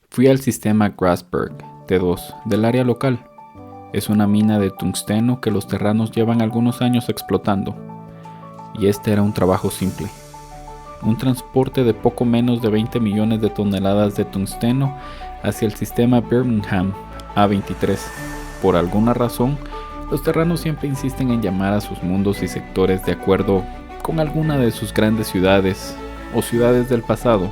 Fui al sistema Grasberg T2 del área local. Es una mina de tungsteno que los terranos llevan algunos años explotando. Y este era un trabajo simple. Un transporte de poco menos de 20 millones de toneladas de tungsteno hacia el sistema Birmingham A23. Por alguna razón, los terranos siempre insisten en llamar a sus mundos y sectores de acuerdo con alguna de sus grandes ciudades o ciudades del pasado.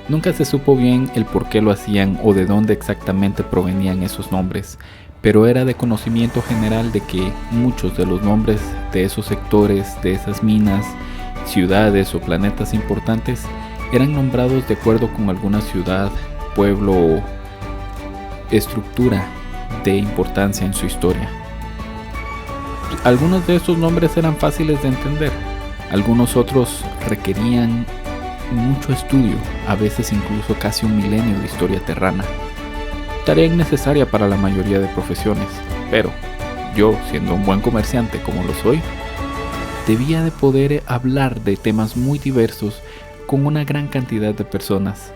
Nunca se supo bien el por qué lo hacían o de dónde exactamente provenían esos nombres, pero era de conocimiento general de que muchos de los nombres de esos sectores, de esas minas, ciudades o planetas importantes eran nombrados de acuerdo con alguna ciudad, pueblo o estructura de importancia en su historia. Algunos de estos nombres eran fáciles de entender, algunos otros requerían mucho estudio, a veces incluso casi un milenio de historia terrana. Tarea innecesaria para la mayoría de profesiones, pero yo, siendo un buen comerciante como lo soy, debía de poder hablar de temas muy diversos con una gran cantidad de personas.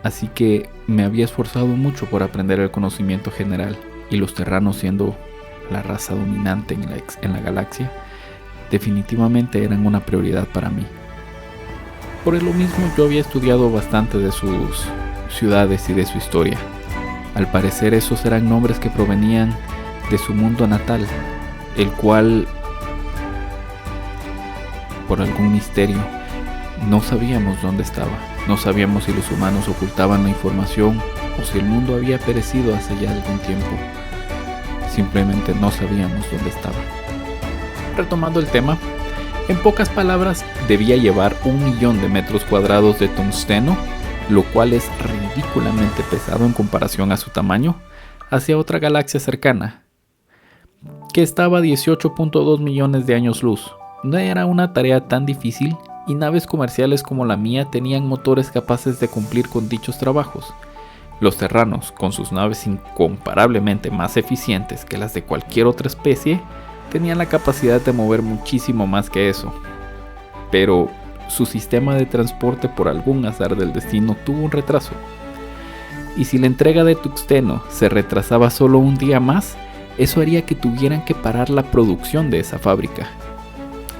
Así que me había esforzado mucho por aprender el conocimiento general, y los terranos, siendo la raza dominante en la galaxia, definitivamente eran una prioridad para mí. Por lo mismo, yo había estudiado bastante de sus ciudades y de su historia. Al parecer esos eran nombres que provenían de su mundo natal, el cual, por algún misterio, no sabíamos dónde estaba. No sabíamos si los humanos ocultaban la información o si el mundo había perecido hace ya algún tiempo. Simplemente no sabíamos dónde estaba. Retomando el tema, en pocas palabras, debía llevar 1 millón de metros cuadrados de tungsteno, lo cual es ridículamente pesado en comparación a su tamaño, hacia otra galaxia cercana, que estaba a 18.2 millones de años luz. No era una tarea tan difícil, y naves comerciales como la mía tenían motores capaces de cumplir con dichos trabajos. Los terranos, con sus naves incomparablemente más eficientes que las de cualquier otra especie, tenían la capacidad de mover muchísimo más que eso. Pero su sistema de transporte, por algún azar del destino, tuvo un retraso. Y si la entrega de tungsteno se retrasaba solo un día más, eso haría que tuvieran que parar la producción de esa fábrica.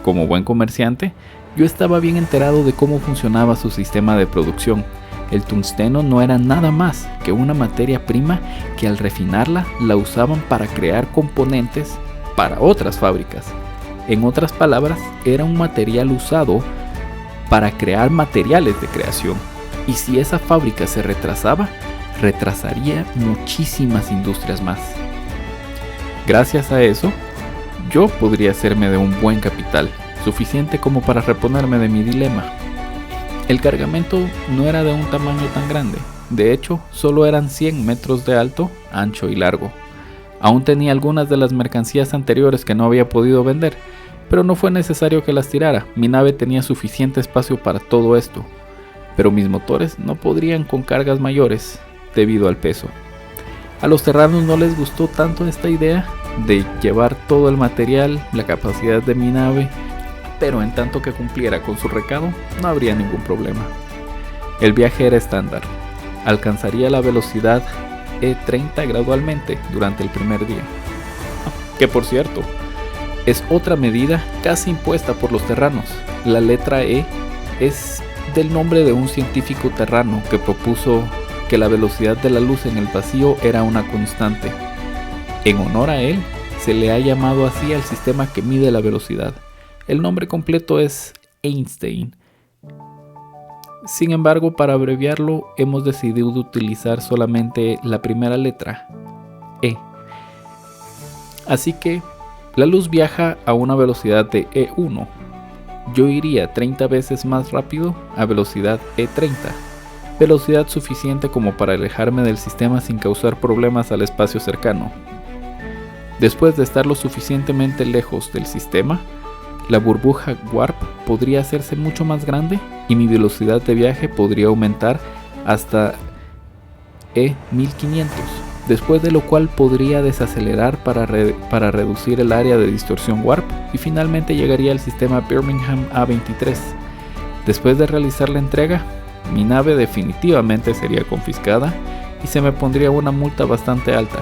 Como buen comerciante, yo estaba bien enterado de cómo funcionaba su sistema de producción. El tungsteno no era nada más que una materia prima que al refinarla la usaban para crear componentes para otras fábricas. En otras palabras, era un material usado para crear materiales de creación. Y si esa fábrica se retrasaba, retrasaría muchísimas industrias más. Gracias a eso, yo podría hacerme de un buen capital, suficiente como para reponerme de mi dilema. El cargamento no era de un tamaño tan grande, de hecho, solo eran 100 metros de alto, ancho y largo. Aún tenía algunas de las mercancías anteriores que no había podido vender, pero no fue necesario que las tirara. Mi nave tenía suficiente espacio para todo esto, pero mis motores no podrían con cargas mayores debido al peso. A los terranos no les gustó tanto esta idea de llevar todo el material, la capacidad de mi nave, pero en tanto que cumpliera con su recado, no habría ningún problema. El viaje era estándar. Alcanzaría la velocidad E30 gradualmente durante el primer día. Que por cierto, es otra medida casi impuesta por los terranos. La letra E es del nombre de un científico terrano que propuso que la velocidad de la luz en el vacío era una constante. En honor a él, se le ha llamado así al sistema que mide la velocidad. El nombre completo es Einstein. Sin embargo, para abreviarlo, hemos decidido utilizar solamente la primera letra, E. Así que, la luz viaja a una velocidad de E1. Yo iría 30 veces más rápido a velocidad E30. Velocidad suficiente como para alejarme del sistema sin causar problemas al espacio cercano. Después de estar lo suficientemente lejos del sistema, la burbuja Warp podría hacerse mucho más grande y mi velocidad de viaje podría aumentar hasta E1500. después de lo cual podría desacelerar para reducir el área de distorsión warp y finalmente llegaría al sistema Birmingham A23. Después de realizar la entrega, mi nave definitivamente sería confiscada y se me pondría una multa bastante alta.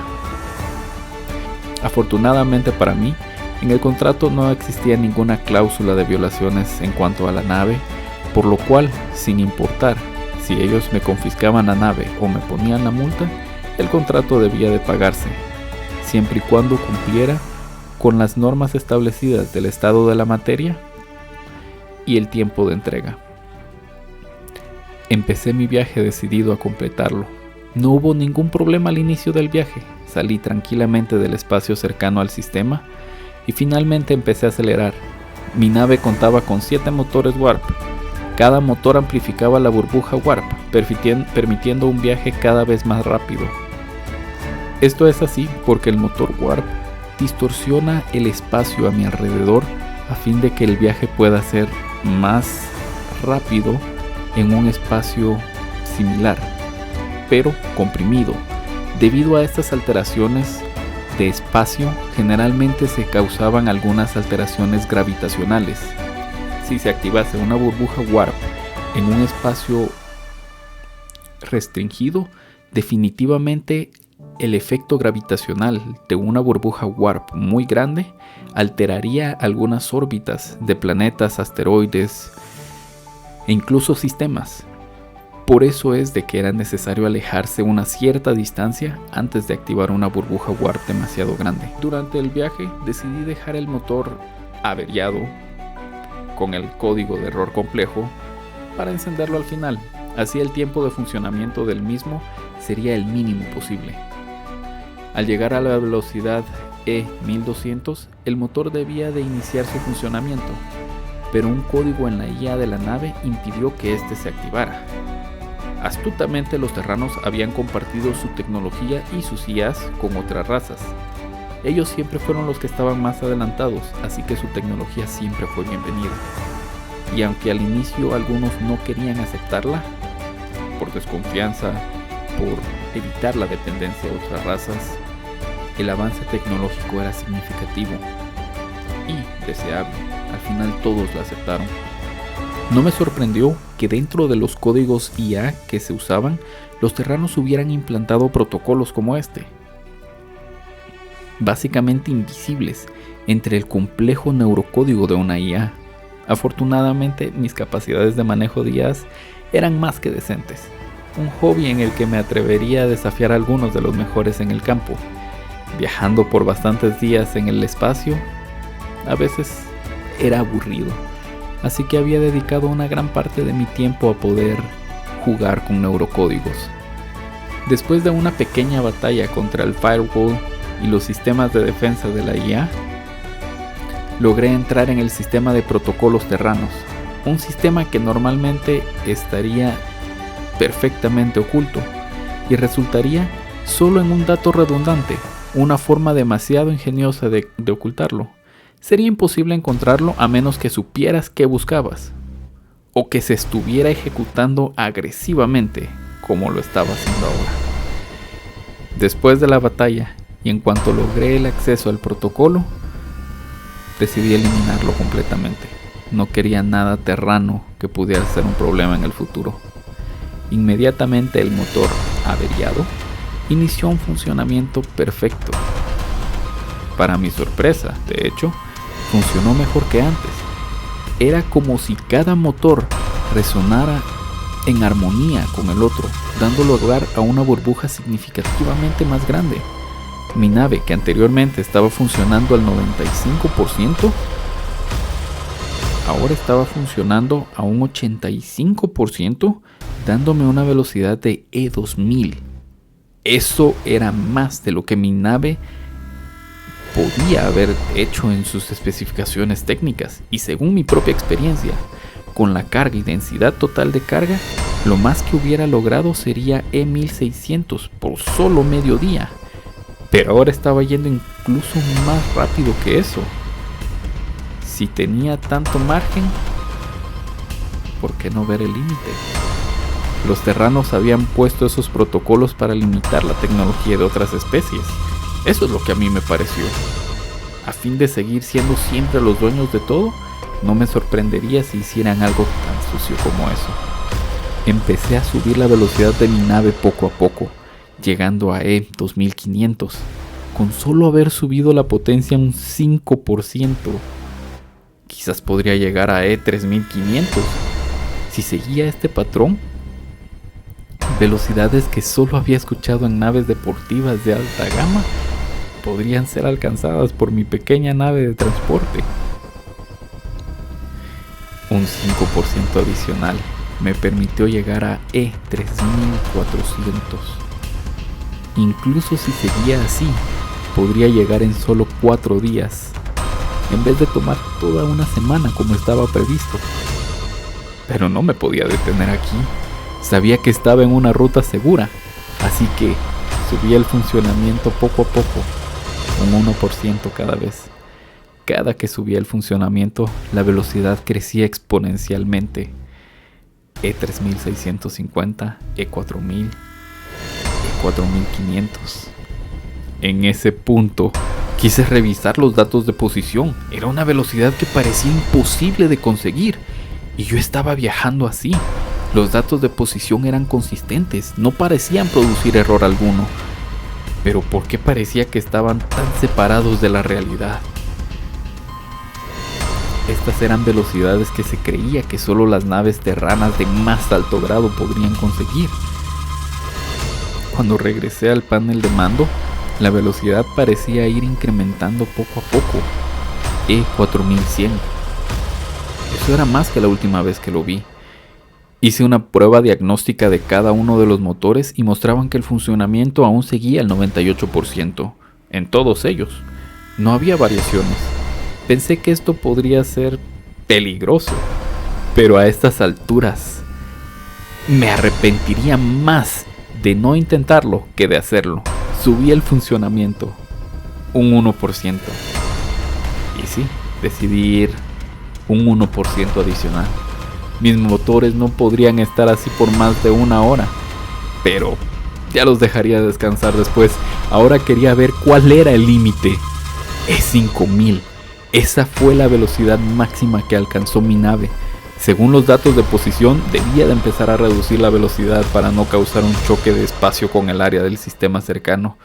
Afortunadamente para mí, en el contrato no existía ninguna cláusula de violaciones en cuanto a la nave, por lo cual, sin importar si ellos me confiscaban la nave o me ponían la multa, el contrato debía de pagarse, siempre y cuando cumpliera con las normas establecidas del estado de la materia y el tiempo de entrega. Empecé mi viaje decidido a completarlo. No hubo ningún problema al inicio del viaje, salí tranquilamente del espacio cercano al sistema y finalmente empecé a acelerar. Mi nave contaba con 7 motores warp. Cada motor amplificaba la burbuja warp, permitiendo un viaje cada vez más rápido. Esto es así porque el motor warp distorsiona el espacio a mi alrededor a fin de que el viaje pueda ser más rápido en un espacio similar, pero comprimido. Debido a estas alteraciones de espacio, generalmente se causaban algunas alteraciones gravitacionales. Si se activase una burbuja warp en un espacio restringido, definitivamente el efecto gravitacional de una burbuja warp muy grande alteraría algunas órbitas de planetas, asteroides e incluso sistemas. Por eso es de que era necesario alejarse una cierta distancia antes de activar una burbuja warp demasiado grande. Durante el viaje decidí dejar el motor averiado con el código de error complejo para encenderlo al final. Así el tiempo de funcionamiento del mismo sería el mínimo posible. Al llegar a la velocidad E1200, el motor debía de iniciar su funcionamiento, pero un código en la IA de la nave impidió que éste se activara. Astutamente los terranos habían compartido su tecnología y sus IAs con otras razas. Ellos siempre fueron los que estaban más adelantados, así que su tecnología siempre fue bienvenida. Y aunque al inicio algunos no querían aceptarla, por desconfianza, por evitar la dependencia de otras razas, el avance tecnológico era significativo y deseable. Al final todos la aceptaron. No me sorprendió que dentro de los códigos IA que se usaban, los terranos hubieran implantado protocolos como este, básicamente invisibles entre el complejo neurocódigo de una IA. Afortunadamente, mis capacidades de manejo de IAs eran más que decentes, un hobby en el que me atrevería a desafiar a algunos de los mejores en el campo. Viajando por bastantes días en el espacio, a veces era aburrido, así que había dedicado una gran parte de mi tiempo a poder jugar con neurocódigos. Después de una pequeña batalla contra el firewall y los sistemas de defensa de la IA, logré entrar en el sistema de protocolos terranos, un sistema que normalmente estaría perfectamente oculto y resultaría solo en un dato redundante, una forma demasiado ingeniosa de ocultarlo. Sería imposible encontrarlo a menos que supieras qué buscabas, o que se estuviera ejecutando agresivamente como lo estaba haciendo ahora. Después de la batalla, y en cuanto logré el acceso al protocolo, decidí eliminarlo completamente. No quería nada terrano que pudiera ser un problema en el futuro. Inmediatamente el motor averiado inició un funcionamiento perfecto. Para mi sorpresa, de hecho, funcionó mejor que antes. Era como si cada motor resonara en armonía con el otro, dando lugar a una burbuja significativamente más grande. Mi nave, que anteriormente estaba funcionando al 95%, ahora estaba funcionando a un 85%, dándome una velocidad de E2000. Eso era más de lo que mi nave podía haber hecho en sus especificaciones técnicas, y según mi propia experiencia, con la carga y densidad total de carga, lo más que hubiera logrado sería E1600 por solo medio día. Pero ahora estaba yendo incluso más rápido que eso. Si tenía tanto margen, ¿por qué no ver el límite? Los terranos habían puesto esos protocolos para limitar la tecnología de otras especies. Eso es lo que a mí me pareció. A fin de seguir siendo siempre los dueños de todo, no me sorprendería si hicieran algo tan sucio como eso. Empecé a subir la velocidad de mi nave poco a poco, llegando a E2500, con solo haber subido la potencia un 5%. Quizás podría llegar a E3500. Si seguía este patrón, velocidades que solo había escuchado en naves deportivas de alta gama podrían ser alcanzadas por mi pequeña nave de transporte. Un 5% adicional me permitió llegar a E3400. Incluso si seguía así, podría llegar en solo 4 días, en vez de tomar toda una semana como estaba previsto. Pero no me podía detener aquí. Sabía que estaba en una ruta segura, así que subía el funcionamiento poco a poco, un 1% cada vez. Cada que subía el funcionamiento, la velocidad crecía exponencialmente. E3650, E4000, E4500. En ese punto, quise revisar los datos de posición. Era una velocidad que parecía imposible de conseguir, y yo estaba viajando así. Los datos de posición eran consistentes, no parecían producir error alguno. Pero ¿por qué parecía que estaban tan separados de la realidad? Estas eran velocidades que se creía que solo las naves terranas de más alto grado podrían conseguir. Cuando regresé al panel de mando, la velocidad parecía ir incrementando poco a poco. E4100. Eso era más que la última vez que lo vi. Hice una prueba diagnóstica de cada uno de los motores y mostraban que el funcionamiento aún seguía al 98%. En todos ellos. No había variaciones. Pensé que esto podría ser peligroso, pero a estas alturas me arrepentiría más de no intentarlo que de hacerlo. Subí el funcionamiento un 1%. Y sí, decidí ir un 1% adicional. Mis motores no podrían estar así por más de una hora, pero ya los dejaría descansar después. Ahora quería ver cuál era el límite. E5000. Esa fue la velocidad máxima que alcanzó mi nave. Según los datos de posición, debía de empezar a reducir la velocidad para no causar un choque de espacio con el área del sistema cercano,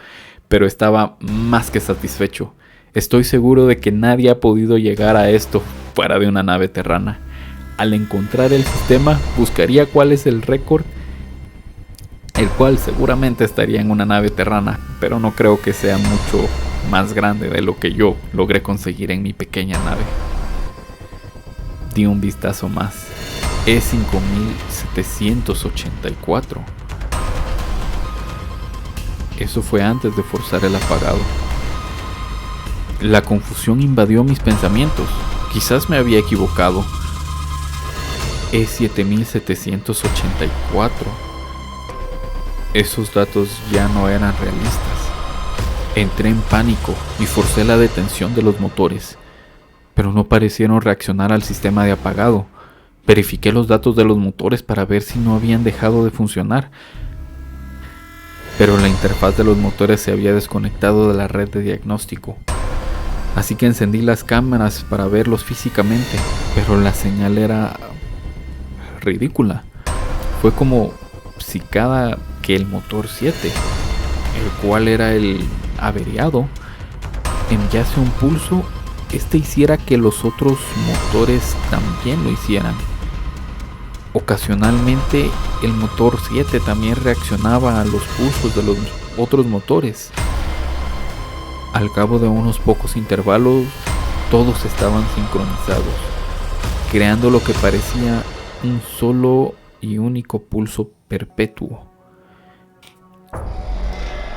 pero estaba más que satisfecho. Estoy seguro de que nadie ha podido llegar a esto fuera de una nave terrana. Al encontrar el sistema, buscaría cuál es el récord, el cual seguramente estaría en una nave terrana, pero no creo que sea mucho más grande de lo que yo logré conseguir en mi pequeña nave. Di un vistazo más. E5784. Eso fue antes de forzar el apagado. La confusión invadió mis pensamientos. Quizás me había equivocado. E7784. Esos datos ya no eran realistas. Entré en pánico y forcé la detención de los motores, pero no parecieron reaccionar al sistema de apagado. Verifiqué los datos de los motores para ver si no habían dejado de funcionar, pero la interfaz de los motores se había desconectado de la red de diagnóstico. Así que encendí las cámaras para verlos físicamente, pero la señal era ridícula. Fue como si cada que el motor 7, el cual era el averiado, enviase un pulso, este hiciera que los otros motores también lo hicieran. Ocasionalmente el motor 7 también reaccionaba a los pulsos de los otros motores. Al cabo de unos pocos intervalos, todos estaban sincronizados, creando lo que parecía un solo y único pulso perpetuo.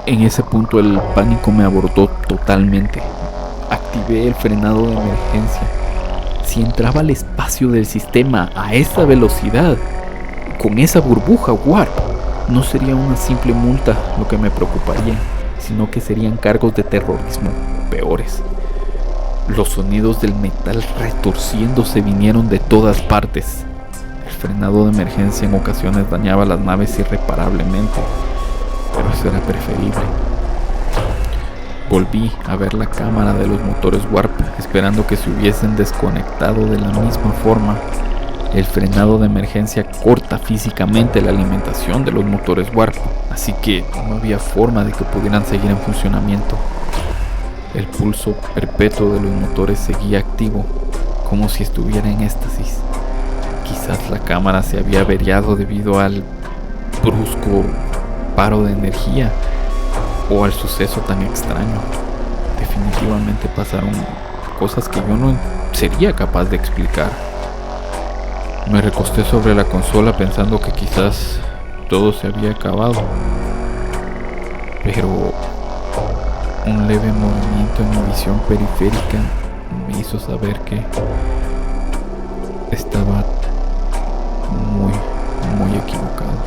En ese punto el pánico me abordó totalmente. Activé el frenado de emergencia. Si entraba al espacio del sistema a esa velocidad, con esa burbuja warp, no sería una simple multa lo que me preocuparía, sino que serían cargos de terrorismo peores. Los sonidos del metal retorciéndose vinieron de todas partes. El frenado de emergencia en ocasiones dañaba las naves irreparablemente, pero eso era preferible. Volví a ver la cámara de los motores Warp, esperando que se hubiesen desconectado de la misma forma. El frenado de emergencia corta físicamente la alimentación de los motores Warp, así que no había forma de que pudieran seguir en funcionamiento. El pulso perpetuo de los motores seguía activo, como si estuviera en éxtasis. Quizás la cámara se había averiado debido al brusco paro de energía o al suceso tan extraño. Definitivamente pasaron cosas que yo no sería capaz de explicar. Me recosté sobre la consola pensando que quizás todo se había acabado, pero un leve movimiento en mi visión periférica me hizo saber que estaba muy equivocado.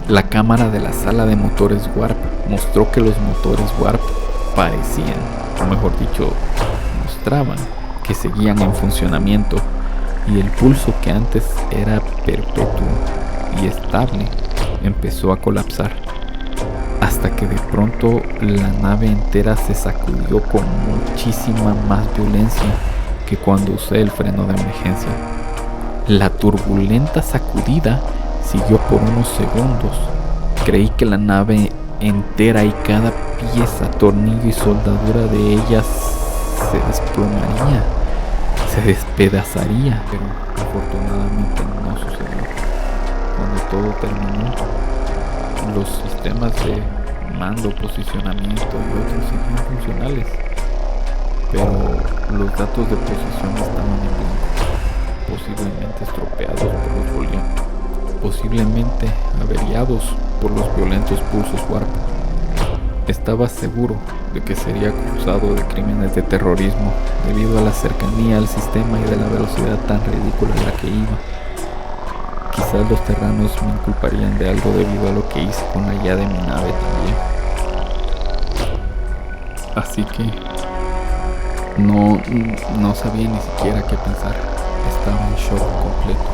La cámara de la sala de motores Warp mostró que los motores Warp parecían, o mejor dicho, mostraban que seguían en funcionamiento, y el pulso que antes era perpetuo y estable empezó a colapsar, hasta que de pronto la nave entera se sacudió con muchísima más violencia que cuando usé el freno de emergencia. La turbulenta sacudida siguió por unos segundos. Creí que la nave entera y cada pieza, tornillo y soldadura de ella se desplomaría, se despedazaría, pero afortunadamente no sucedió. Cuando todo terminó, los sistemas de mando, posicionamiento y otros seguían funcionales, pero los datos de posición estaban en blanco, posiblemente estropeados por los violentos, posiblemente averiados por los violentos pulsos Warp. Estaba seguro de que sería acusado de crímenes de terrorismo debido a la cercanía al sistema y de la velocidad tan ridícula a la que iba. Quizás los terranos me inculparían de algo debido a lo que hice con la ya de mi nave también. Así que no sabía ni siquiera qué pensar. Estaba en shock completo.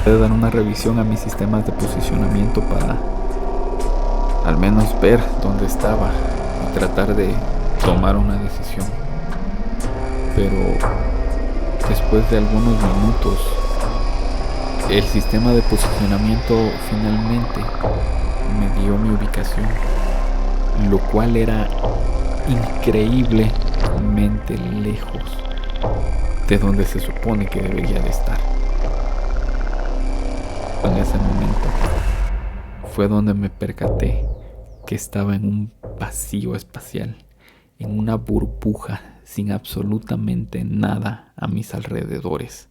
Pude dar una revisión a mis sistemas de posicionamiento para al menos ver dónde estaba y tratar de tomar una decisión. Pero después de algunos minutos, el sistema de posicionamiento finalmente me dio mi ubicación, lo cual era increíblemente lejos de donde se supone que debería de estar. En ese momento fue donde me percaté que estaba en un vacío espacial, en una burbuja sin absolutamente nada a mis alrededores.